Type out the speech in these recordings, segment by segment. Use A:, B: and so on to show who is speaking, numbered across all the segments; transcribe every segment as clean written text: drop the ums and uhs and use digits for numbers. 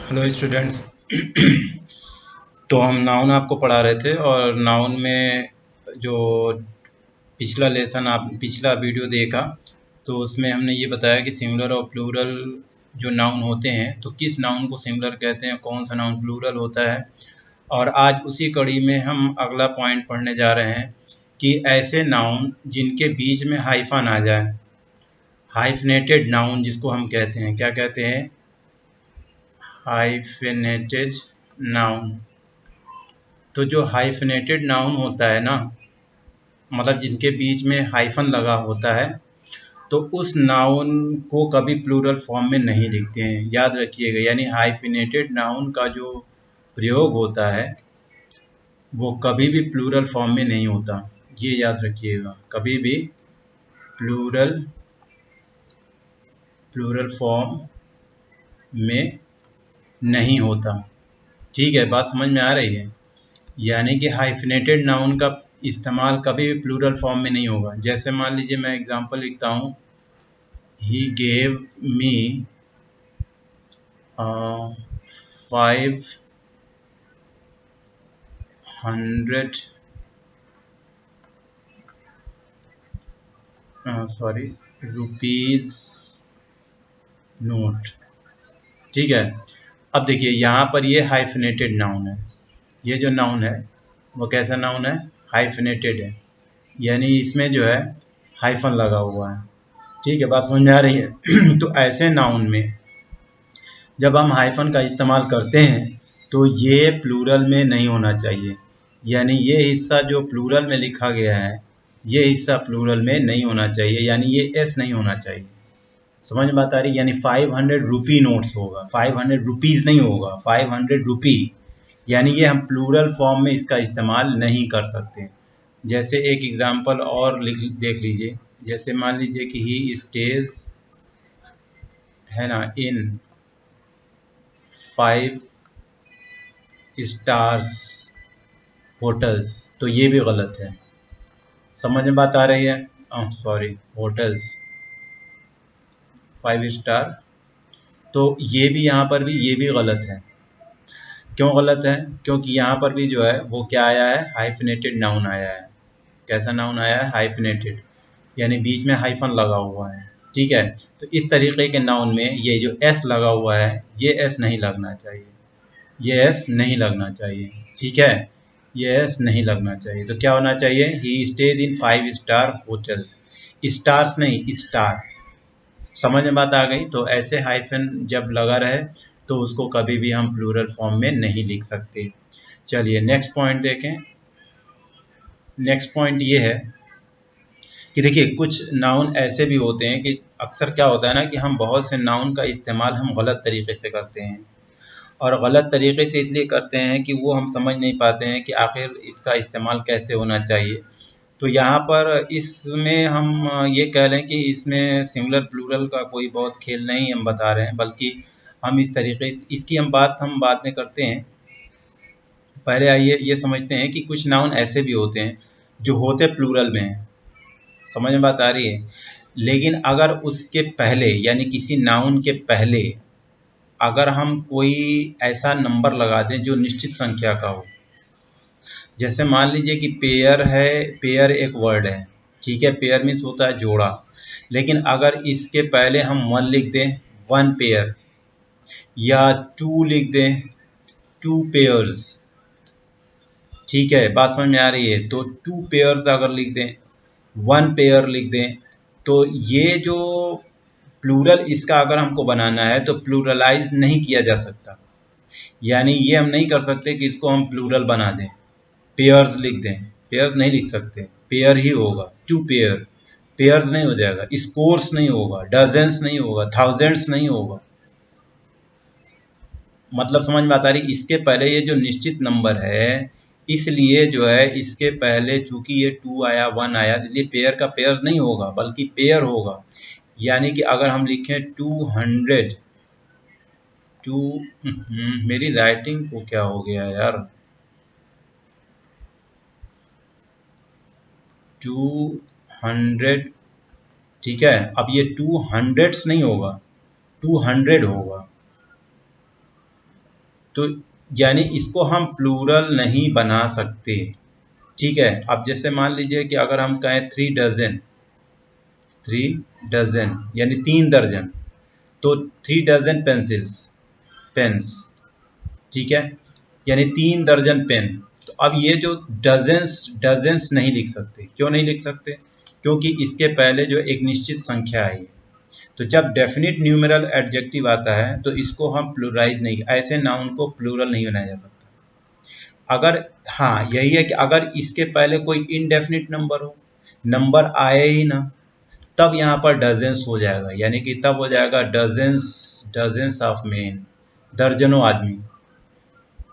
A: Hello students. तो हम noun आपको पढ़ा रहे थे और नाउन में जो पिछला वीडियो देखा तो उसमें हमने ये बताया कि सिंगुलर और प्लूरल जो नाउन होते हैं तो किस नाउन को सिंगुलर कहते हैं, कौन सा नाउन प्लूरल होता है। और आज उसी कड़ी में हम अगला पॉइंट पढ़ने जा रहे हैं कि ऐसे नाउन जिनके बीच में हाइफन आ जाए, हाइफनेटेड नाउन जिसको हम कहते हैं, क्या कहते हैं, हाइफनेटेड नाउन। तो जो हाइफनेटेड नाउन होता है ना, मतलब जिनके बीच में हाइफन लगा होता है, तो उस नाउन को कभी प्लूरल फॉर्म में नहीं लिखते हैं, याद रखिएगा। यानी हाइफनेटेड नाउन का जो प्रयोग होता है वो कभी भी प्लूरल फॉर्म में नहीं होता, ये याद रखिएगा। कभी भी प्लूरल फॉर्म में नहीं होता। ठीक है, बात समझ में आ रही है। यानी कि हाइफनेटेड नाउन का इस्तेमाल कभी भी प्लूरल फॉर्म में नहीं होगा। जैसे मान लीजिए मैं एग्जांपल लिखता हूँ, he gave me 500 rupees note. ठीक है, अब देखिए यहाँ पर ये हाइफनेटेड नाउन है। ये जो नाउन है वो कैसा नाउन है, हाइफनेटेड है, यानी इसमें जो है हाइफन लगा हुआ है। ठीक है, बात समझ में आ रही है। तो ऐसे नाउन में जब हम हाइफन का इस्तेमाल करते हैं तो ये प्लूरल में नहीं होना चाहिए। यानी ये हिस्सा जो प्लूरल में लिखा गया है, ये हिस्सा प्लूरल में नहीं होना चाहिए, यानी ये एस नहीं होना चाहिए। समझ में बात आ रही? यानी 500 रुपी नोट्स होगा, 500 रुपीज़ नहीं होगा, 500 रुपी। यानी ये हम प्लूरल फॉर्म में इसका इस्तेमाल नहीं कर सकते। जैसे एक एग्जांपल और देख लीजिए। जैसे मान लीजिए कि ही स्टेज है ना इन 5 स्टार्स होटल्स, तो ये भी गलत है। समझ में बात आ रही है? सॉरी, होटल्स 5 स्टार, तो ये भी यहाँ पर भी ये भी गलत है। क्यों गलत है? क्योंकि यहाँ पर भी जो है वो क्या आया है, हाइफनेटेड नाउन आया है। कैसा नाउन आया है, हाइफनेटेड, यानी बीच में हाइफन लगा हुआ है। ठीक है, तो इस तरीके के नाउन में ये जो एस लगा हुआ है, ये एस नहीं लगना चाहिए, ये एस नहीं लगना चाहिए। ठीक है, ये एस नहीं लगना चाहिए। तो क्या होना चाहिए, ही स्टेज इन 5 स्टार होटल्स। स्टार्स नहीं, स्टार। समझ में बात आ गई? तो ऐसे हाइफन जब लगा रहे तो उसको कभी भी हम प्लूरल फॉर्म में नहीं लिख सकते। चलिए नेक्स्ट पॉइंट देखें। नेक्स्ट पॉइंट ये है कि देखिए कुछ नाउन ऐसे भी होते हैं कि अक्सर क्या होता है ना कि हम बहुत से नाउन का इस्तेमाल हम गलत तरीके से करते हैं। और गलत तरीके से इसलिए करते हैं कि वो हम समझ नहीं पाते हैं कि आखिर इसका इस्तेमाल कैसे होना चाहिए। तो यहाँ पर इसमें हम ये कह लें कि इसमें सिंगुलर प्लूरल का कोई बहुत खेल नहीं हम बता रहे हैं, बल्कि हम इस तरीके इसकी हम बाद में करते हैं। पहले आइए ये समझते हैं कि कुछ नाउन ऐसे भी होते हैं जो होते प्लूरल में हैं। समझ में बात आ रही है? लेकिन अगर उसके पहले यानी किसी नाउन के पहले अगर हम कोई ऐसा नंबर लगा दें जो निश्चित संख्या का हो, जैसे मान लीजिए कि पेयर है, पेयर एक वर्ड है। ठीक है, पेयर मीन्स होता है जोड़ा। लेकिन अगर इसके पहले हम 1 लिख दें, 1 पेयर, या 2 लिख दें, 2 पेयर्स। ठीक है, बात समझ में आ रही है? तो 2 पेयर्स अगर लिख दें, 1 पेयर लिख दें, तो ये जो प्लूरल इसका अगर हमको बनाना है तो प्लूरलाइज नहीं किया जा सकता। यानी ये हम नहीं कर सकते कि इसको हम प्लूरल बना दें, पेयर्स लिख दें। पेयर्स नहीं लिख सकते, पेयर ही होगा, 2 पेयर। पेयर्स नहीं हो जाएगा, स्कोर्स नहीं होगा, डजन्स नहीं होगा, थाउजेंड्स नहीं होगा। मतलब समझ में आता रही? इसके पहले ये जो निश्चित नंबर है, इसलिए जो है इसके पहले चूंकि ये 2 आया, 1 आया, इसलिए पेयर का पेयर्स नहीं होगा बल्कि पेयर होगा। यानी कि अगर हम लिखें 200, मेरी राइटिंग को क्या हो गया यार, 200। ठीक है, अब ये 200s नहीं होगा, 200 होगा। तो यानी इसको हम प्लूरल नहीं बना सकते, ठीक है। अब जैसे मान लीजिए कि अगर हम कहें 3 डजन, 3 डजन यानी 3 दर्जन, तो 3 डजन पेंसिल्स, पेन्स, ठीक है, यानी 3 दर्जन पेन। तो अब ये जो डजन्स, डजन्स नहीं लिख सकते, क्यों नहीं लिख सकते? क्योंकि इसके पहले जो एक निश्चित संख्या आई है। तो जब डेफिनिट न्यूमेरल एडजेक्टिव आता है तो इसको हम प्लूराइज नहीं, ऐसे नाउन को प्लूरल नहीं बनाया जा सकता। अगर, हाँ यही है कि अगर इसके पहले कोई इनडेफिनिट नंबर हो, नंबर आए ही ना, तब यहाँ पर डजन्स हो जाएगा, यानी कि तब हो जाएगा डजन्स, डजन्स ऑफ मेन, दर्जनों आदमी।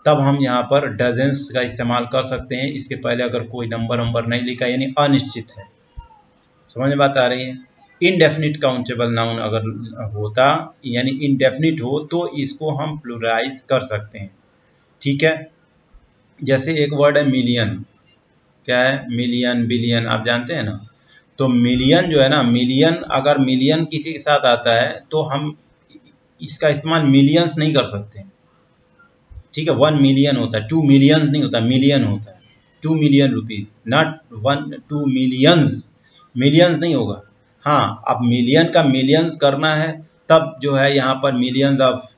A: तब हम यहाँ पर डजन्स का इस्तेमाल कर सकते हैं, इसके पहले अगर कोई नंबर नहीं लिखा, यानी अनिश्चित है। समझ में बात आ रही है? इनडेफिनिट काउंटेबल नाउन अगर होता, यानी इनडेफिनिट हो, तो इसको हम प्लूराइज कर सकते हैं, ठीक है। जैसे एक वर्ड है मिलियन, क्या है? मिलियन, बिलियन, आप जानते हैं ना। तो मिलियन जो है ना, मिलियन, अगर मिलियन किसी के साथ आता है तो हम इसका इस्तेमाल मिलियंस नहीं कर सकते, ठीक है। 1 मिलियन होता है, 2 मिलियंस नहीं होता, मिलियन होता है। 2 million rupees, not 1 2 millions, millions नहीं होगा। हाँ, अब मिलियन का मिलियंस करना है, तब जो है यहाँ पर मिलियंस ऑफ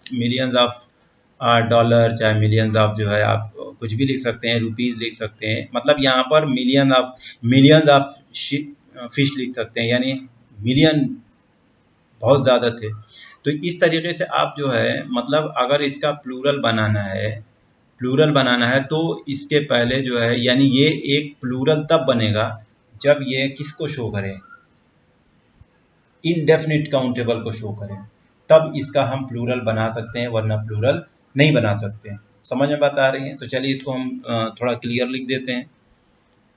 A: डॉलर, चाहे मिलियंस ऑफ जो है आप कुछ भी लिख सकते हैं, रुपीज़ लिख सकते हैं, मतलब यहाँ पर मिलियंस ऑफ फिश लिख सकते हैं, यानी मिलियन बहुत ज़्यादा थे। तो इस तरीके से आप जो है, मतलब अगर इसका प्लूरल बनाना है, प्लूरल बनाना है तो इसके पहले जो है, यानी ये एक प्लूरल तब बनेगा जब ये किसको शो करे, इनडेफिनिट काउंटेबल को शो करें, तब इसका हम प्लूरल बना सकते हैं, वरना प्लूरल नहीं बना सकते। समझ में बात आ रही है? तो चलिए इसको हम थोड़ा क्लियर लिख देते हैं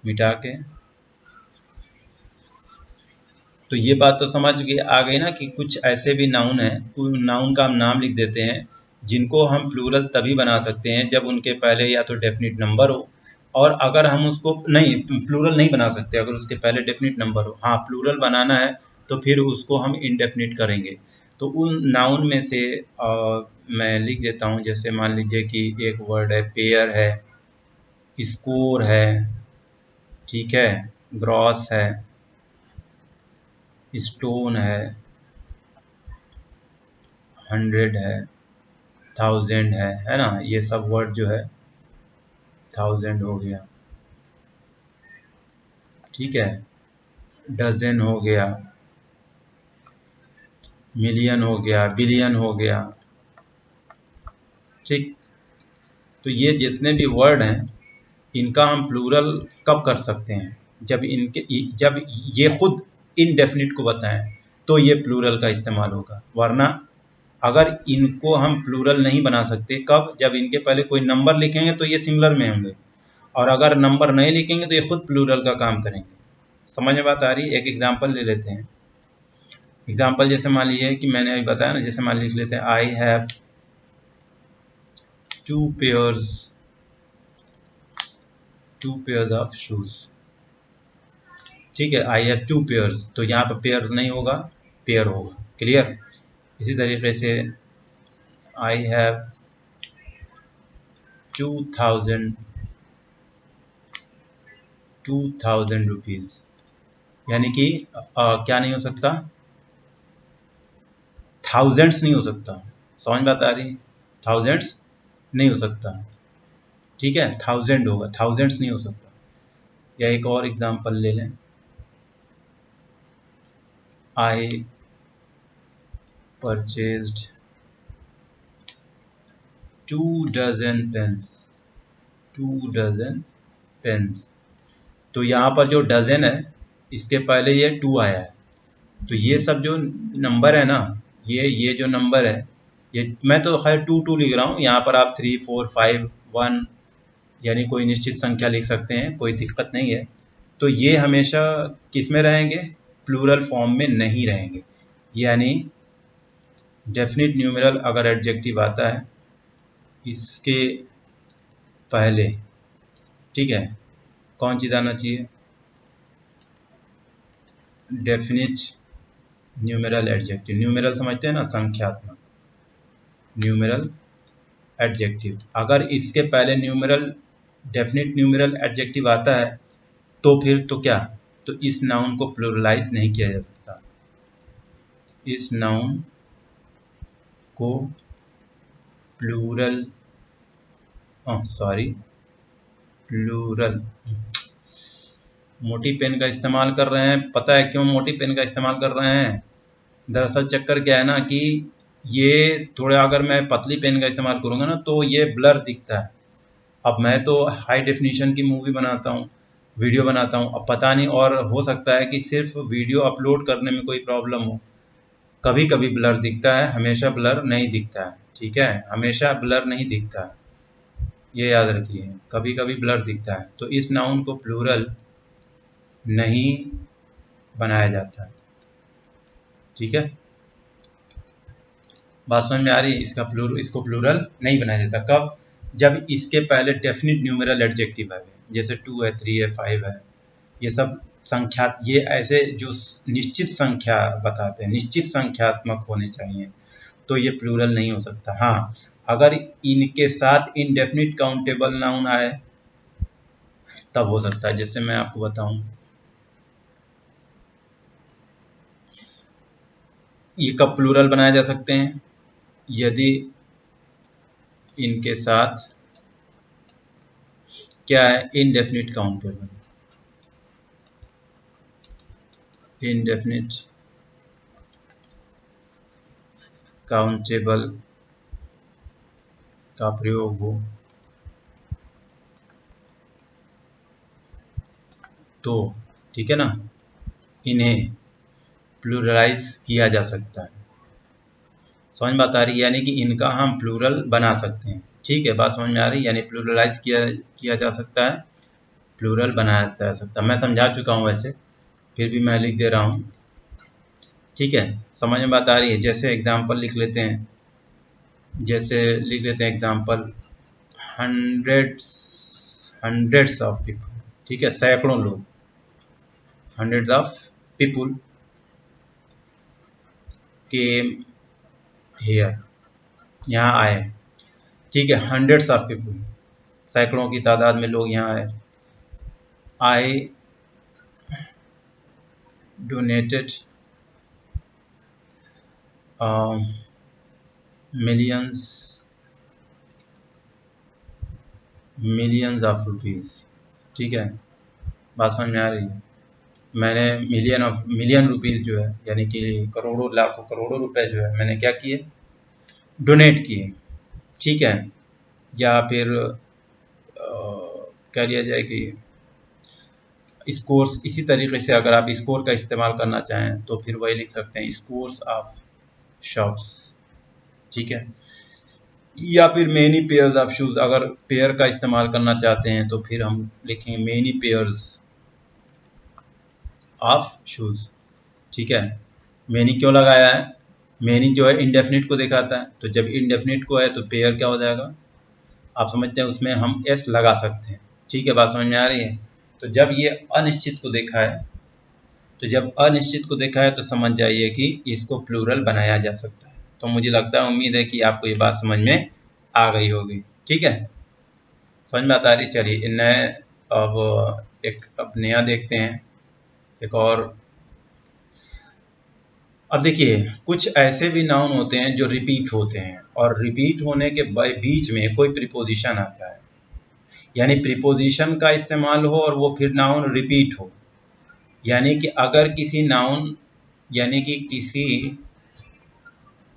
A: मिटा के। तो ये बात तो समझ आ गई ना कि कुछ ऐसे भी नाउन हैं, नाउन का हम नाम लिख देते हैं जिनको हम प्लूरल तभी बना सकते हैं जब उनके पहले या तो डेफिनिट नंबर हो, और अगर हम उसको नहीं, प्लूरल नहीं बना सकते अगर उसके पहले डेफिनिट नंबर हो। हाँ, प्लूरल बनाना है तो फिर उसको हम इनडेफिनिट करेंगे। तो उन नाउन में से मैं लिख देता हूँ, जैसे मान लीजिए कि एक वर्ड है पेयर है, स्कोर है, ठीक है, ग्रॉस है, स्टोन है, 100 है, 1000 है ना। ये सब वर्ड जो है, 1000 हो गया, ठीक है, डजन हो गया, मिलियन हो गया, बिलियन हो गया, ठीक। तो ये जितने भी वर्ड हैं इनका हम प्लूरल कब कर सकते हैं? जब ये खुद इनडेफिनिट को बताएं तो ये प्लूरल का इस्तेमाल होगा, वरना अगर इनको हम प्लूरल नहीं बना सकते, कब? जब इनके पहले कोई नंबर लिखेंगे तो ये सिंगुलर में होंगे, और अगर नंबर नहीं लिखेंगे तो ये खुद प्लूरल का काम करेंगे। समझ में बात आ रही है? एक एग्जांपल ले लेते हैं। एग्जांपल जैसे मान लीजिए कि मैंने अभी बताया ना, जैसे मान लिख लेते हैं I have 2 pairs of shoes, ठीक है। आई हैव 2 पेयर्स, तो यहाँ पर पेयर नहीं होगा, पेयर होगा, क्लियर। इसी तरीके से आई हैव 2000 रुपीज़, यानी कि क्या नहीं हो सकता, थाउजेंड्स नहीं हो सकता। समझ बात आ रही है? थाउजेंड्स नहीं हो सकता, ठीक है, 1000 होगा, थाउजेंड्स नहीं हो सकता। या एक और एग्जांपल ले लें, I purchased 2 dozen pens, 2 dozen pens. तो यहाँ पर जो डजन है इसके पहले ये 2 आया है, तो ये सब जो नंबर है ना, ये जो नंबर है, ये मैं तो खैर 2 लिख रहा हूँ, यहाँ पर आप 3 4 5 1 यानी कोई निश्चित संख्या लिख सकते हैं, कोई दिक्कत नहीं है। तो ये हमेशा किस में रहेंगे? प्लूरल फॉर्म में नहीं रहेंगे। यानी डेफिनिट न्यूमेरल अगर एडजेक्टिव आता है इसके पहले, ठीक है, कौन चीज़ आना चाहिए? Definite numeral adjective. न्यूमेरल समझते हैं ना, संख्यात्मक, न्यूमेरल एडजेक्टिव। अगर इसके पहले न्यूमेरल डेफिनेट न्यूमेरल एडजेक्टिव आता है तो फिर तो क्या, तो इस नाउन को प्लूरलाइज नहीं किया जा सकता। इस नाउन को प्लूरल प्लूरल, मोटी पेन का इस्तेमाल कर रहे हैं। पता है क्यों मोटी पेन का इस्तेमाल कर रहे हैं? दरअसल चक्कर क्या है ना कि ये थोड़ा, अगर मैं पतली पेन का इस्तेमाल करूँगा ना तो ये ब्लर दिखता है। अब मैं तो हाई डेफिनेशन की मूवी बनाता हूँ, वीडियो बनाता हूँ। अब पता नहीं, और हो सकता है कि सिर्फ वीडियो अपलोड करने में कोई प्रॉब्लम हो, कभी कभी ब्लर दिखता है, हमेशा ब्लर नहीं दिखता है। ठीक है, हमेशा ब्लर नहीं दिखता है, ये याद रखिए, कभी कभी ब्लर दिखता है। तो इस नाउन को प्लूरल नहीं बनाया जाता है। ठीक है, बात समझ में आ रही है? इसको प्लूरल नहीं बनाया जाता। कब? जब इसके पहले डेफिनिट न्यूमेरल एडजेक्टिव है, जैसे 2 है, 3 है, 5 है, ये सब संख्या, ये ऐसे जो निश्चित संख्या बताते हैं, निश्चित संख्यात्मक होने चाहिए, तो ये प्लूरल नहीं हो सकता। हाँ, अगर इनके साथ इनडेफिनिट काउंटेबल नाउन आए तब हो सकता है। जैसे मैं आपको बताऊं, ये कब प्लूरल बनाए जा सकते हैं? यदि इनके साथ क्या है, इनडेफिनिट काउंटेबल, इनडेफिनिट काउंटेबल का प्रयोग हो तो, ठीक है ना, इन्हें प्लूरलाइज किया जा सकता है। समझ में आ रही है? यानी कि इनका हम प्लूरल बना सकते हैं। ठीक है, बात समझ में आ रही है? यानी प्लूरलाइज किया जा सकता है, प्लूरल बनाया जा सकता है। मैं समझा चुका हूँ वैसे, फिर भी मैं लिख दे रहा हूँ। ठीक है, समझ में बात आ रही है? जैसे एग्जाम्पल लिख लेते हैं, एग्जाम्पल, हंड्रेड्स ऑफ पीपल, ठीक है, सैकड़ों लोग, hundreds of people came here, यहाँ आए। ठीक है, हंड्रेड्स ऑफ पीपल, सैकड़ों की तादाद में लोग यहाँ आए। I donated millions of rupees. ठीक है, बात समझ में आ रही है? मैंने मिलियन रुपीज़ जो है, यानी कि करोड़ों, लाखों, करोड़ों रुपए जो है, मैंने क्या किए, डोनेट किए। ठीक है, या फिर कह लिया जाए कि स्कोर्स, इसी तरीके से अगर आप स्कोर का इस्तेमाल करना चाहें तो फिर वही लिख सकते हैं, स्कोर्स ऑफ शॉप्स। ठीक है, या फिर मेनी पेयर्स ऑफ शूज़, अगर पेयर का इस्तेमाल करना चाहते हैं तो फिर हम लिखेंगे मेनी पेयर्स ऑफ शूज़। ठीक है, मेनी क्यों लगाया है? मेनी जो है इनडेफिनिट को दिखाता है, तो जब इनडेफिनिट को है तो पेयर क्या हो जाएगा, आप समझते हैं, उसमें हम एस लगा सकते हैं। ठीक है, बात समझ में आ रही है? तो जब ये अनिश्चित को देखा है, तो समझ जाइए कि इसको प्लूरल बनाया जा सकता है। तो मुझे लगता है, उम्मीद है कि आपको ये बात समझ में आ गई होगी। ठीक है, समझ में आता रही? चलिए नए, अब नया देखते हैं, एक और। अब देखिए, कुछ ऐसे भी नाउन होते हैं जो रिपीट होते हैं, और रिपीट होने के बीच में कोई प्रीपोजिशन आता है, यानी प्रीपोजिशन का इस्तेमाल हो और वो फिर नाउन रिपीट हो। यानी कि अगर किसी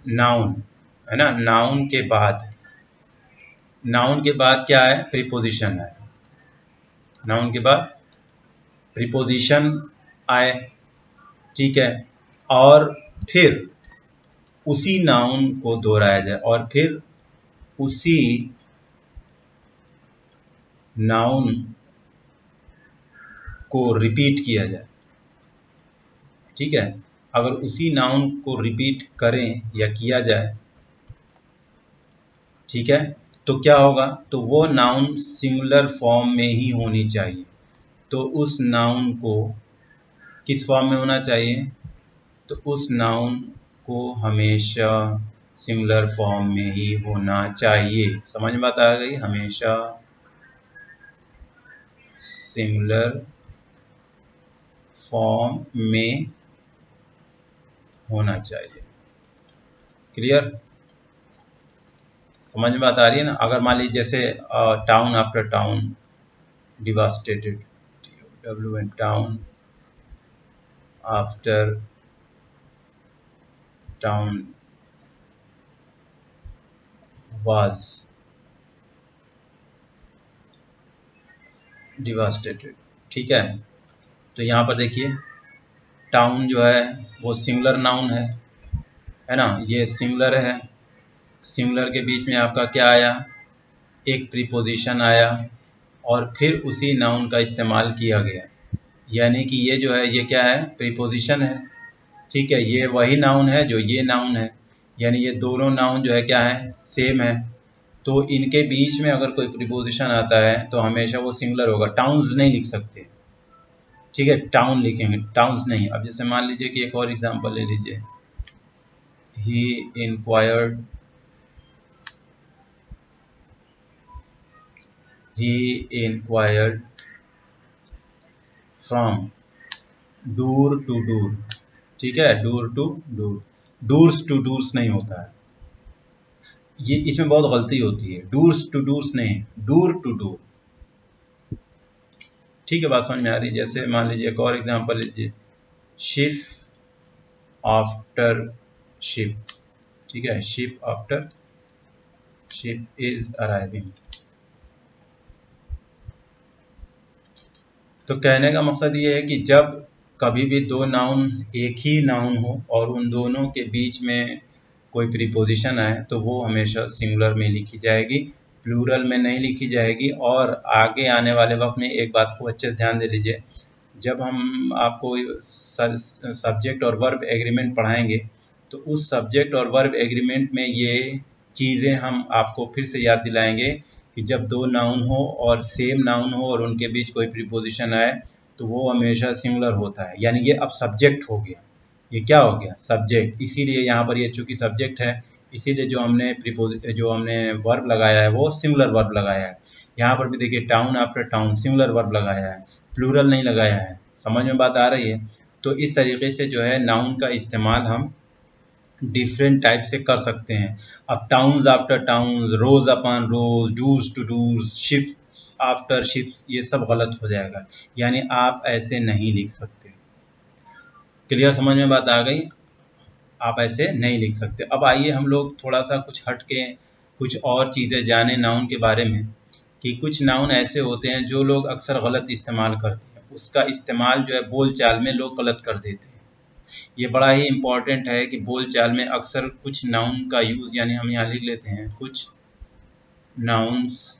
A: नाउन है ना, नाउन के बाद क्या है, प्रीपोजिशन है। नाउन के बाद प्रीपोजिशन आए, ठीक है, और फिर उसी नाउन को दोहराया जाए, और फिर उसी नाउन को रिपीट किया जाए। ठीक है, अगर उसी नाउन को रिपीट करें या किया जाए, ठीक है, तो क्या होगा, तो वो नाउन सिंगुलर फॉर्म में ही होनी चाहिए। तो उस नाउन को किस फॉर्म में होना चाहिए, तो उस नाउन को हमेशा सिंगुलर फॉर्म में ही होना चाहिए। समझ में बात आ गई? हमेशा सिंगुलर फॉर्म में होना चाहिए। क्लियर? समझ में बात आ रही है ना? अगर मान लीजिए जैसे town after town devastated, town after town was devastated, ठीक है। तो यहाँ पर देखिए टाउन जो है वो सिंगुलर नाउन है ना, ये सिंगुलर है। सिंगुलर के बीच में आपका क्या आया, एक प्रीपोजिशन आया और फिर उसी नाउन का इस्तेमाल किया गया, यानी कि ये जो है ये क्या है, प्रीपोजिशन है, ठीक है। ये वही नाउन है जो ये नाउन है, यानी ये दोनों नाउन जो है क्या है, सेम है। तो इनके बीच में अगर कोई प्रीपोजिशन आता है तो हमेशा वो सिंगुलर होगा। टाउन्स नहीं लिख सकते, ठीक है, टाउन लिखेंगे, टाउन्स नहीं। अब जैसे मान लीजिए कि एक और एग्जांपल ले लीजिए, ही इंक्वायर्ड फ्रॉम दूर टू दूर, ठीक है, दूर टू दूर, डूर्स टू डूर्स नहीं होता है, ये इसमें बहुत गलती होती है। डूर्स टू डूर्स नहीं, दूर टू दूर, ठीक है, बात समझ में आ रही है? जैसे मान लीजिए एक और एग्जांपल लीजिए, शिप आफ्टर शिप, ठीक है, ship after ship is arriving. तो कहने का मकसद ये है कि जब कभी भी दो नाउन एक ही नाउन हो और उन दोनों के बीच में कोई प्रीपोजिशन आए तो वो हमेशा सिंगुलर में लिखी जाएगी, प्लूरल में नहीं लिखी जाएगी। और आगे आने वाले वक्त में एक बात को अच्छे से ध्यान दे लीजिए, जब हम आपको सब्जेक्ट और वर्ब एग्रीमेंट पढ़ाएंगे तो उस सब्जेक्ट और वर्ब एग्रीमेंट में ये चीज़ें हम आपको फिर से याद दिलाएंगे कि जब दो नाउन हो और सेम नाउन हो और उनके बीच कोई प्रीपोजिशन आए तो वो हमेशा सिंगुलर होता है, यानी ये अब सब्जेक्ट हो गया, ये क्या हो गया, सब्जेक्ट। इसीलिए यहाँ पर ये चूँकि सब्जेक्ट है, इसीलिए जो हमने वर्ब लगाया है वो सिंगुलर वर्ब लगाया है। यहाँ पर भी देखिए town after town singular verb लगाया है, प्लूरल नहीं लगाया है। समझ में बात आ रही है? तो इस तरीके से जो है नाउन का इस्तेमाल हम डिफरेंट टाइप से कर सकते हैं। अब towns after towns, rows upon rows, doors to doors, ship after ships, ये सब गलत हो जाएगा, यानी आप ऐसे नहीं लिख सकते। क्लियर? समझ में बात आ गई? आप ऐसे नहीं लिख सकते। अब आइए हम लोग थोड़ा सा कुछ हट के कुछ और चीज़ें जाने नाउन के बारे में, कि कुछ नाउन ऐसे होते हैं जो लोग अक्सर गलत इस्तेमाल करते हैं, उसका इस्तेमाल जो है बोल चाल में लोग गलत कर देते हैं। ये बड़ा ही इम्पॉर्टेंट है कि बोल चाल में अक्सर कुछ नाउन का यूज़, यानी हम यहाँ लिख लेते हैं कुछ नाउन्स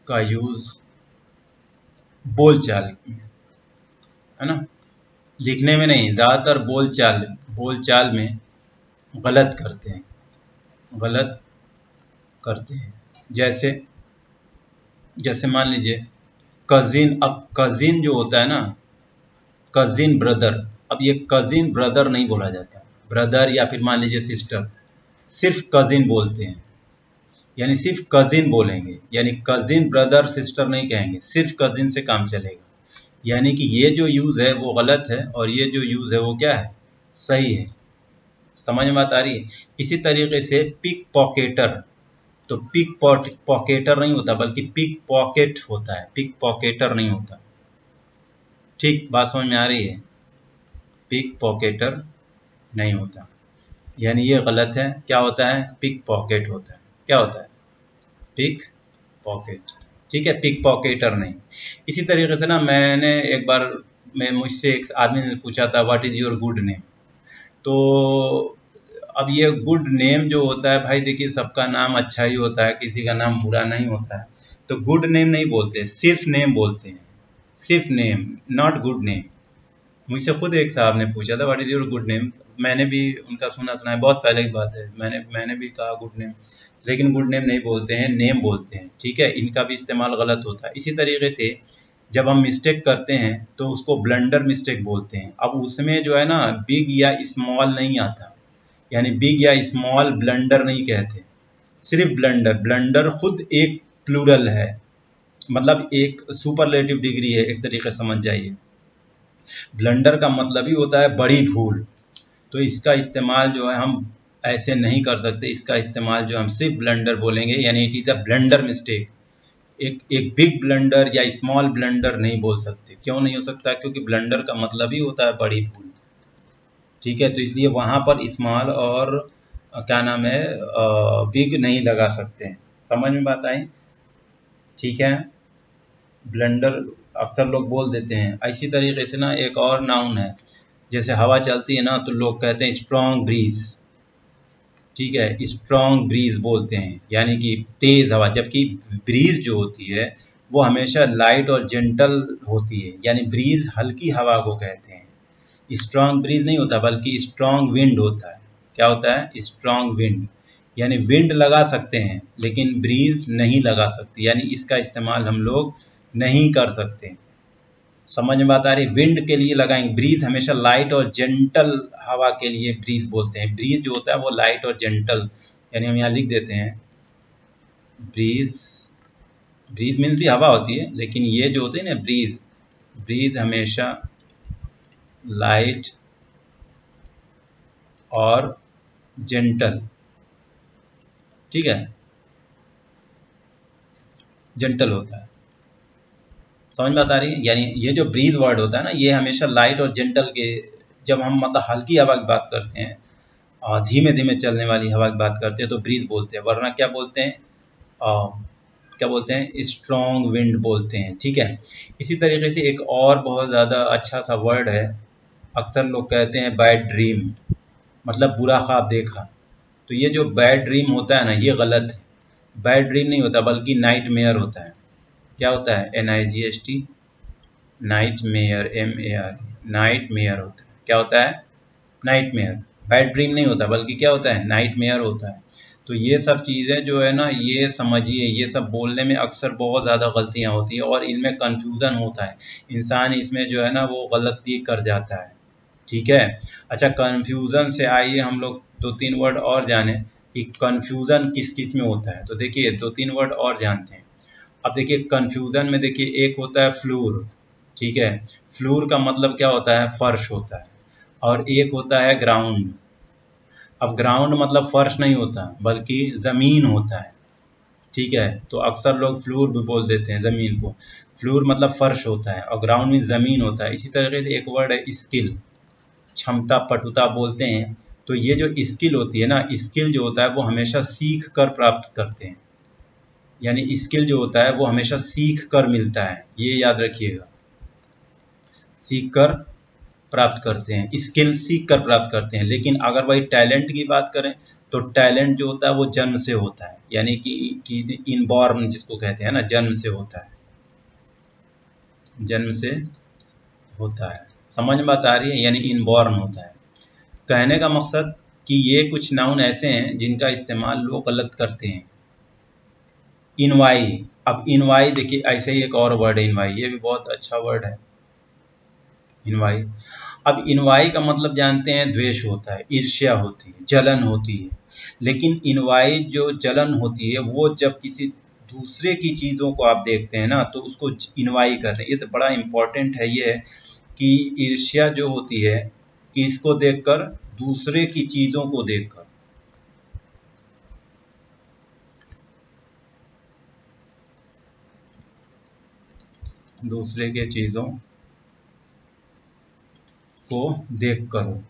A: का यूज़ बोल चाल में, है ना, लिखने में नहीं, ज़्यादातर बोल चाल में गलत करते हैं, गलत करते हैं। जैसे मान लीजिए कज़िन, अब कज़िन जो होता है ना, कज़िन ब्रदर, अब ये कज़िन ब्रदर नहीं बोला जाता, ब्रदर या फिर मान लीजिए सिस्टर, सिर्फ कज़िन बोलते हैं, यानी सिर्फ कज़िन बोलेंगे, यानी कज़िन ब्रदर सिस्टर नहीं कहेंगे, सिर्फ कज़िन से काम चलेगा। यानी कि ये जो यूज़ है वो गलत है और ये जो यूज़ है वो क्या है, सही है। समझ में बात आ रही है? इसी तरीके से पिक पॉकेटर, तो पिक पॉकेटर नहीं होता बल्कि पिक पॉकेट होता है, पिक पॉकेटर नहीं होता। ठीक, बात समझ में आ रही है? पिक पॉकेटर नहीं होता, यानी ये गलत है। क्या होता है, पिक पॉकेट होता है। क्या होता है, पिक पॉकेट, ठीक है, पिक पॉकेटर नहीं। इसी तरीके से ना मैंने एक बार मुझसे एक आदमी ने पूछा था what is your good name. तो अब ये गुड नेम जो होता है भाई, देखिए सबका नाम अच्छा ही होता है, किसी का नाम बुरा नहीं होता है। तो गुड नेम नहीं बोलते, सिर्फ नेम बोलते हैं, सिर्फ नेम, नॉट गुड नेम। मुझसे खुद एक साहब ने पूछा था what is your good name, मैंने भी उनका सुना है, बहुत पहले की बात है, मैंने भी कहा गुड नेम, लेकिन गुड नेम नहीं बोलते हैं, नेम बोलते हैं, ठीक है। इनका भी इस्तेमाल गलत होता है। इसी तरीके से जब हम मिस्टेक करते हैं तो उसको ब्लंडर मिस्टेक बोलते हैं। अब उसमें जो है ना बिग या स्मॉल नहीं आता, यानी बिग या स्मॉल ब्लंडर नहीं कहते, सिर्फ ब्लंडर। ब्लंडर खुद एक प्लूरल है, मतलब एक सुपरलेटिव डिग्री है, एक तरीके से समझ जाइए। ब्लंडर का मतलब ही होता है बड़ी भूल। तो इसका इस्तेमाल जो है हम ऐसे नहीं कर सकते, इसका इस्तेमाल जो हम सिर्फ ब्लंडर बोलेंगे, यानी it is a blunder mistake. एक बिग ब्लंडर या स्मॉल ब्लंडर नहीं बोल सकते। क्यों नहीं हो सकता? क्योंकि ब्लंडर का मतलब ही होता है बड़ी भूल, ठीक है। तो इसलिए वहाँ पर स्मॉल और क्या नाम है बिग नहीं लगा सकते हैं। समझ में बात आई? ठीक है। ब्लंडर अक्सर लोग बोल देते हैं। इसी तरीके से ना एक और नाउन है, जैसे हवा चलती है ना तो लोग कहते हैं स्ट्रॉन्ग ब्रीज, ठीक है, स्ट्रॉन्ग ब्रीज बोलते हैं, यानी कि तेज हवा। जबकि ब्रीज जो होती है वो हमेशा लाइट और जेंटल होती है, यानी ब्रीज हल्की हवा को कहते हैं। स्ट्रॉन्ग ब्रीज नहीं होता, बल्कि स्ट्रॉन्ग विंड होता है। क्या होता है? स्ट्रॉन्ग विंड, यानी विंड लगा सकते हैं लेकिन ब्रीज नहीं लगा सकते, यानी इसका इस्तेमाल हम लोग नहीं कर सकते। समझ में बात आ रही? विंड के लिए लगाएंगे, ब्रीज हमेशा लाइट और जेंटल हवा के लिए ब्रीज बोलते हैं। ब्रीज जो होता है वो लाइट और जेंटल, यानी हम यहाँ लिख देते हैं ब्रीज। ब्रीज मीन्स भी हवा होती है, लेकिन ये जो होते हैं ना ब्रीज, ब्रीज हमेशा लाइट और जेंटल, ठीक है, जेंटल होता है। समझ में आ रही है? यानी ये जो ब्रीज वर्ड होता है ना, ये हमेशा लाइट और जेंटल के, जब हम मतलब हल्की हवा की बात करते हैं और धीमे धीमे चलने वाली हवा की बात करते हैं तो ब्रीज बोलते हैं, वरना क्या बोलते हैं? क्या बोलते हैं? स्ट्रॉन्ग विंड बोलते हैं, ठीक है। इसी तरीके से एक और बहुत ज़्यादा अच्छा सा वर्ड है, अक्सर लोग कहते हैं बैड ड्रीम, मतलब बुरा ख्वाब देखा। तो ये जो बैड ड्रीम होता है ना, ये गलत है। बैड ड्रीम नहीं होता, बल्कि नाइट मेयर होता है। क्या होता है? NIGHT, night mayor, MAR, night mayor होता है। क्या होता है? Night mayor. बैड ड्रीम नहीं होता, बल्कि क्या होता है? नाइट मेयर होता है। तो ये सब चीज़ें जो है ना, ये समझिए, ये सब बोलने में अक्सर बहुत ज़्यादा गलतियाँ होती हैं और इनमें कन्फ्यूज़न होता है। इंसान इसमें जो है ना वो गलती कर जाता है, ठीक है। अच्छा, कन्फ्यूज़न से आइए हम लोग 2-3 वर्ड और जानें कि कन्फ्यूज़न किस किस में होता है। तो देखिए 2-3 वर्ड और जानते हैं। अब देखिए कन्फ्यूज़न में देखिए एक होता है फ्लूर, ठीक है। फ्लूर का मतलब क्या होता है? फर्श होता है। और एक होता है ग्राउंड। अब ग्राउंड मतलब फर्श नहीं होता, बल्कि ज़मीन होता है, ठीक है। तो अक्सर लोग फ्लूर भी बोल देते हैं ज़मीन को। फ्लूर मतलब फर्श होता है और ग्राउंड में ज़मीन होता है। इसी तरीके से एक वर्ड है स्किल, क्षमता, पटुता बोलते हैं। तो ये जो स्किल होती है ना, स्किल जो होता है वो हमेशा सीख कर प्राप्त करते हैं, यानी स्किल जो होता है वो हमेशा सीख कर मिलता है, ये याद रखिएगा। सीख कर प्राप्त करते हैं, स्किल सीख कर प्राप्त करते हैं। लेकिन अगर वही टैलेंट की बात करें तो टैलेंट जो होता है वो जन्म से होता है, यानी कि इनबॉर्न जिसको कहते हैं ना, जन्म से होता है, जन्म से होता है। समझ में बात आ रही है? यानी इनबॉर्न होता है। कहने का मकसद कि ये कुछ नाउन ऐसे हैं जिनका इस्तेमाल लोग गलत करते हैं। इनवाई, अब इनवाई देखिए ऐसे ही एक और वर्ड है इनवाई, ये भी बहुत अच्छा वर्ड है इनवाई। अब इनवाई का मतलब जानते हैं, द्वेष होता है, ईर्ष्या होती है, जलन होती है। लेकिन इनवाई जो जलन होती है वो जब किसी दूसरे की चीज़ों को आप देखते हैं ना तो उसको इनवाई कहते हैं। ये तो बड़ा इम्पोर्टेंट है ये कि ईर्ष्या जो होती है कि इसको देखकर, दूसरे की चीज़ों को देखकर, दूसरे के चीज़ों को देख कर हो।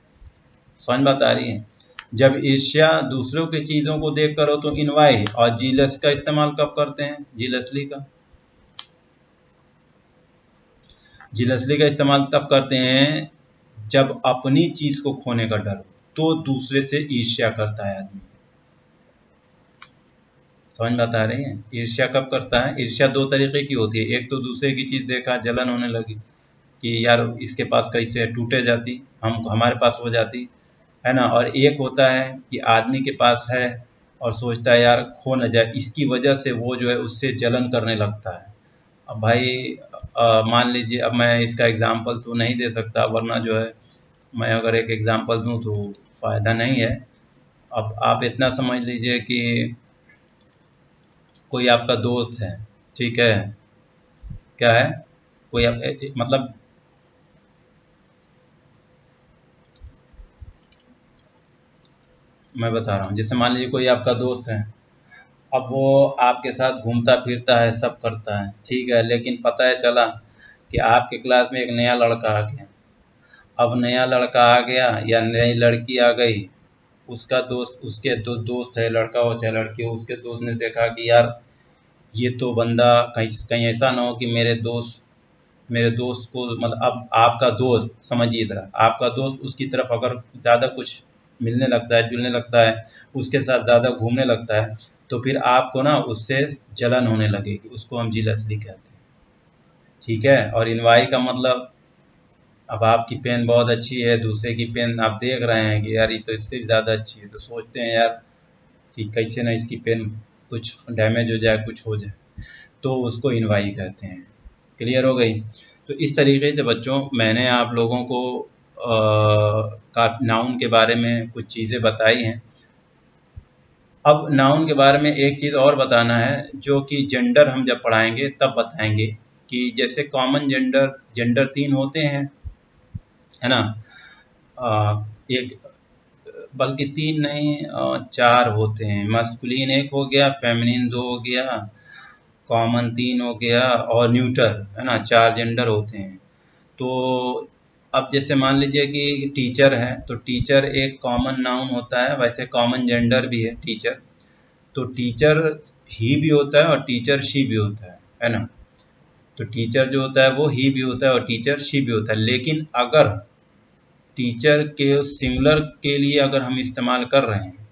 A: समझ बात आ रही है? जब ईर्ष्या दूसरों की चीज़ों को देख कर हो तो इनवाई। और जीलस का इस्तेमाल कब करते हैं? जीलसली का, जीलसली का इस्तेमाल तब करते हैं जब अपनी चीज़ को खोने का डर हो, तो दूसरे से ईर्ष्या करता है आदमी। समझ में बता रही हैं? ईर्ष्या कब करता है? ईर्ष्या दो तरीके की होती है। एक तो दूसरे की चीज़ देखा, जलन होने लगी कि यार इसके पास कैसे टूटे जाती, हम हमारे पास हो जाती, है ना। और एक होता है कि आदमी के पास है और सोचता है यार खो न जाए, इसकी वजह से वो जो है उससे जलन करने लगता है। अब भाई मान लीजिए, अब मैं इसका एग्ज़ाम्पल तो नहीं दे सकता, वरना जो है मैं अगर एक एग्ज़ाम्पल दूँ तो फ़ायदा नहीं है। अब आप इतना समझ लीजिए कि कोई आपका दोस्त है, ठीक है, क्या है, कोई आप मतलब मैं बता रहा हूँ, जैसे मान लीजिए कोई आपका दोस्त है, अब वो आपके साथ घूमता फिरता है, सब करता है, ठीक है, लेकिन पता है चला कि आपके क्लास में एक नया लड़का आ गया। अब नया लड़का आ गया या नई लड़की आ गई, उसका दोस्त, उसके दोस्त है, लड़का हो चाहे लड़की हो, उसके दोस्त ने देखा कि यार ये तो बंदा कहीं कहीं ऐसा ना हो कि मेरे दोस्त को, मतलब अब आपका दोस्त समझिए, इधर आपका दोस्त उसकी तरफ अगर ज़्यादा कुछ मिलने लगता है, जुलने लगता है, उसके साथ ज़्यादा घूमने लगता है, तो फिर आपको ना उससे जलन होने लगेगी, उसको हम जीलसली कहते हैं, ठीक है। और इनवाई का मतलब, अब आपकी पेन बहुत अच्छी है, दूसरे की पेन आप देख रहे हैं कि यार ये तो इससे भी ज़्यादा अच्छी है, तो सोचते हैं यार कि कैसे ना इसकी पेन कुछ डैमेज हो जाए, कुछ हो जाए, तो उसको इनवाई कहते हैं। क्लियर हो गई। तो इस तरीके से बच्चों मैंने आप लोगों को का नाउन के बारे में कुछ चीज़ें बताई हैं। अब नाउन के बारे में एक चीज़ और बताना है, जो कि जेंडर हम जब पढ़ाएंगे तब बताएंगे, कि जैसे कॉमन जेंडर 3 होते हैं, है ना, एक, बल्कि 3 नहीं, 4 होते हैं। मस्कुलिन 1 हो गया, फेमिनिन 2 हो गया, कॉमन 3 हो गया और न्यूटर, है ना, 4 जेंडर होते हैं। तो अब जैसे मान लीजिए कि टीचर है, तो टीचर एक कॉमन नाउन होता है, वैसे कॉमन जेंडर भी है टीचर। तो टीचर ही भी होता है और टीचर शी भी होता है ना। तो टीचर जो होता है वो ही भी होता है और टीचर शी भी होता है। लेकिन अगर टीचर के सिंगुलर के लिए अगर हम इस्तेमाल कर रहे हैं,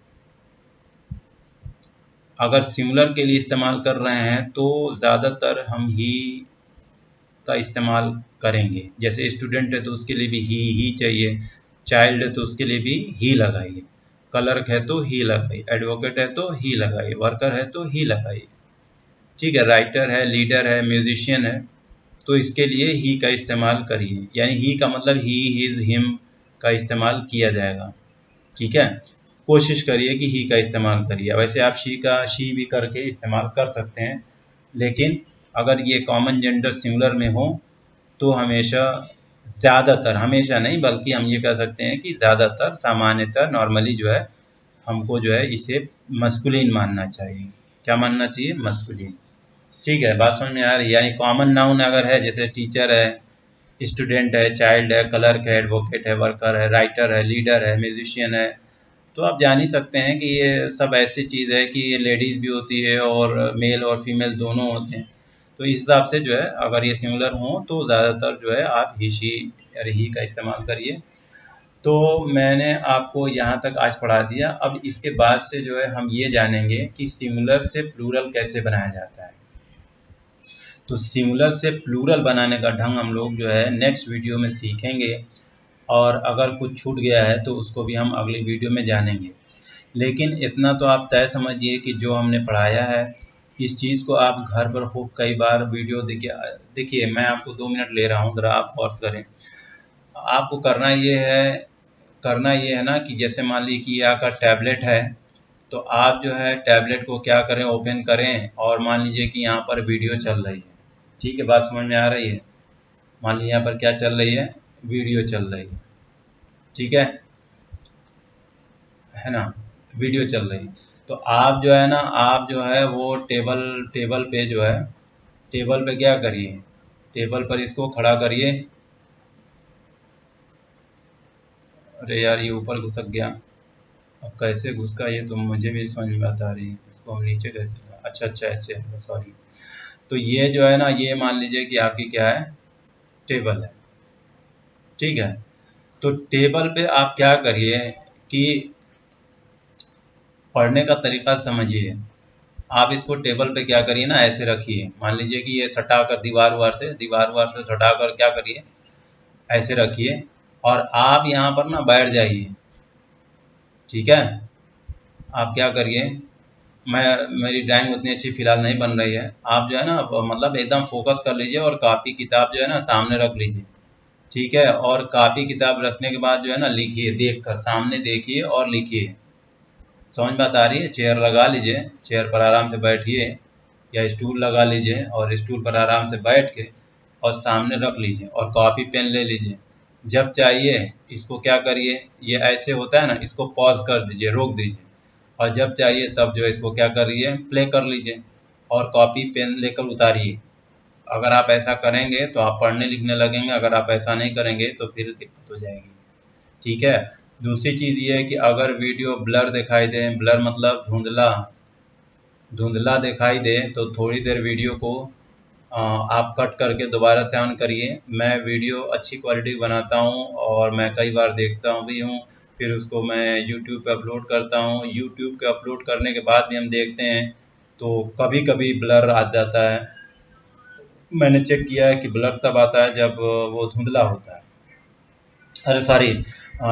A: अगर सिंगुलर के लिए इस्तेमाल कर रहे हैं, तो ज़्यादातर हम ही का इस्तेमाल करेंगे। जैसे स्टूडेंट है तो उसके लिए भी ही चाहिए, चाइल्ड है तो उसके लिए भी ही लगाइए, क्लर्क है तो ही लगाइए, एडवोकेट है तो ही लगाइए, वर्कर है तो ही लगाइए, ठीक है, राइटर है, लीडर है, म्यूजिशियन है, तो इसके लिए ही का इस्तेमाल करिए। यानी ही का मतलब ही, हिज, हिम का इस्तेमाल किया जाएगा, ठीक है। कोशिश करिए कि ही का इस्तेमाल करिए। वैसे आप शी भी करके इस्तेमाल कर सकते हैं, लेकिन अगर ये कॉमन जेंडर सिंगुलर में हो तो हमेशा, ज़्यादातर, हमेशा नहीं बल्कि हम ये कह सकते हैं कि ज़्यादातर, सामान्यतः, नॉर्मली जो है हमको जो है इसे मस्कुलिन मानना चाहिए। क्या मानना चाहिए? मस्कुलिन। ठीक है, बात समझ में आ रही है। यानी कॉमन नाउन अगर है, जैसे टीचर है, स्टूडेंट है, चाइल्ड है, क्लर्क है, एडवोकेट है, वर्कर है, राइटर है, लीडर है, म्यूजिशियन है, तो आप जान ही सकते हैं कि ये सब ऐसी चीज़ है कि ये लेडीज़ भी होती है और मेल और फीमेल दोनों होते हैं। तो इस हिसाब से जो है अगर ये सिंगुलर हों तो ज़्यादातर जो है आप ही, शी या ही का इस्तेमाल करिए। तो मैंने आपको यहाँ तक आज पढ़ा दिया। अब इसके बाद से जो है हम ये जानेंगे कि सिंगुलर से प्लूरल कैसे बनाया जाता है। तो सिंगुलर से प्लूरल बनाने का ढंग हम लोग जो है नेक्स्ट वीडियो में सीखेंगे, और अगर कुछ छूट गया है तो उसको भी हम अगली वीडियो में जानेंगे। लेकिन इतना तो आप तय समझिए कि जो हमने पढ़ाया है, इस चीज़ को आप घर पर खूब कई बार वीडियो देखिए। मैं आपको 2 मिनट ले रहा हूँ, ज़रा आप गौर करें। आपको करना ये है ना कि जैसे मान लीजिए कि ये आपका टैबलेट है, तो आप जो है टैबलेट को क्या करें, ओपन करें, और मान लीजिए कि यहाँ पर वीडियो चल रही है। ठीक है, बात समझ में आ रही है? मान लीजिए यहाँ पर क्या चल रही है, वीडियो चल रही है, ठीक है ना, वीडियो चल रही है। तो आप जो है ना, आप जो है वो टेबल पे जो है, टेबल पे क्या करिए, टेबल पर इसको खड़ा करिए। अरे यार, ये ऊपर घुसक गया। अब कैसे घुस का, ये तो मुझे भी समझ में बात आ रही है। इसको हम नीचे कैसे, अच्छा ऐसे, सॉरी। तो ये जो है ना, ये मान लीजिए कि आपकी क्या है, टेबल है, ठीक है। तो टेबल पे आप क्या करिए कि पढ़ने का तरीका समझिए। आप इसको टेबल पे क्या करिए ना, ऐसे रखिए। मान लीजिए कि ये सटा कर दीवार से सटा कर क्या करिए, ऐसे रखिए, और आप यहाँ पर ना बैठ जाइए, ठीक है। आप क्या करिए, मेरी ड्राइंग उतनी अच्छी फ़िलहाल नहीं बन रही है। आप जो है ना मतलब एकदम फोकस कर लीजिए और कापी किताब जो है ना सामने रख लीजिए, ठीक है। और कापी किताब रखने के बाद जो है ना लिखिए, देख कर सामने देखिए और लिखिए। समझ बात आ रही है? चेयर लगा लीजिए, चेयर पर आराम से बैठिए या स्टूल लगा लीजिए और स्टूल पर आराम से बैठ के और सामने रख लीजिए और कॉपी पेन ले लीजिए। जब चाहिए इसको क्या करिए, ये ऐसे होता है ना, इसको पॉज कर दीजिए, रोक दीजिए, और जब चाहिए तब जो है इसको क्या करिए, प्ले कर लीजिए और कॉपी पेन लेकर उतारिए। अगर आप ऐसा करेंगे तो आप पढ़ने लिखने लगेंगे, अगर आप ऐसा नहीं करेंगे तो फिर दिक्कत हो जाएगी, ठीक है। दूसरी चीज़ ये है कि अगर वीडियो ब्लर दिखाई दे, ब्लर मतलब धुंधला, धुंधला दिखाई दे तो थोड़ी देर वीडियो को आप कट करके दोबारा से ऑन करिए। मैं वीडियो अच्छी क्वालिटी बनाता हूँ और मैं कई बार देखता हूँ भी हूँ, फिर उसको मैं यूट्यूब पे अपलोड करता हूँ। यूट्यूब पे अपलोड करने के बाद भी हम देखते हैं तो कभी कभी ब्लर आ जाता है। मैंने चेक किया है कि ब्लर तब आता है जब वो धुंधला होता है, अरे सॉरी,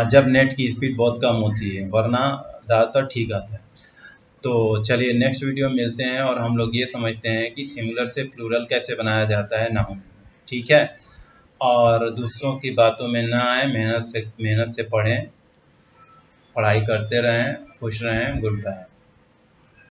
A: जब नेट की स्पीड बहुत कम होती है, वरना ज़्यादातर ठीक आता है। तो चलिए नेक्स्ट वीडियो में मिलते हैं और हम लोग ये समझते हैं कि सिंगुलर से प्लूरल कैसे बनाया जाता है नाउन, ठीक है। और दूसरों की बातों में ना आए, मेहनत से पढ़ें, पढ़ाई करते रहें, खुश रहें। Good bye.